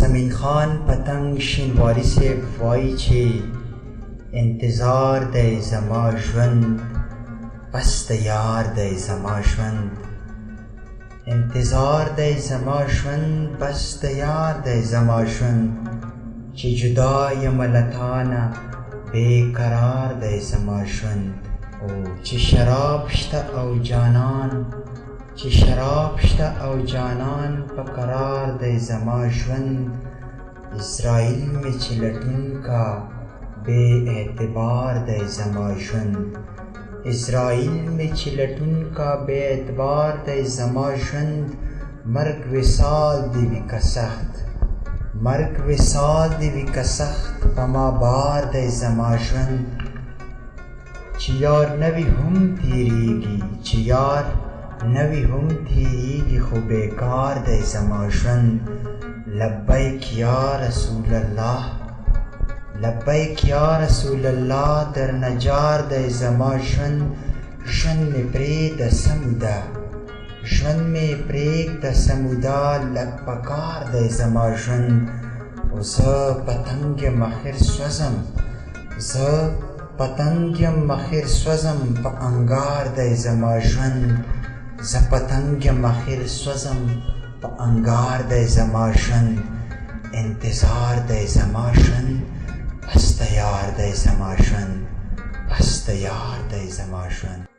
زمین خان پتنگ شینواری سے وای چې انتظار دی زما ژوند بس د یار دی زما ژوند انتظار دی زما ژوند بس د یار دی زما ژوند چې جدا یم له تانه بې قرار دی زما ژوند او چې شراب شته او جانان چې شراب شته او جانان په قرار دی زما ژوند اسرائیل مې چې لټون کا بے اعتبار دی زما ژوند اسرائیل مې چې لټون کا بے اعتبار دی زما ژوند مرګ وصال دی وي که سخت مرګ وصال دی وي که سخت په ما بار دی زما ژوند چې یار نه وي هم تېرېږي چې یار نه وي هم تېرېږي خو بېکار دی زما ژوند لبیک یا رسول الله لبیک یا رسول الله در نجار دی زما ژوند ژوند مې پرېږده سموده ژوند مې پرېږده سموده لږ په کار دی زما ژوند او زه پتنګ یم اخر سوځم زه پتنګ یم اخر سوځم په انګار دی زما ژوند زه پتنګ یم اخر سوځم په انګار دی زما ژوند انتظار دی زما ژوند بس د یار دی زما ژوند بس د یار دی زما ژوند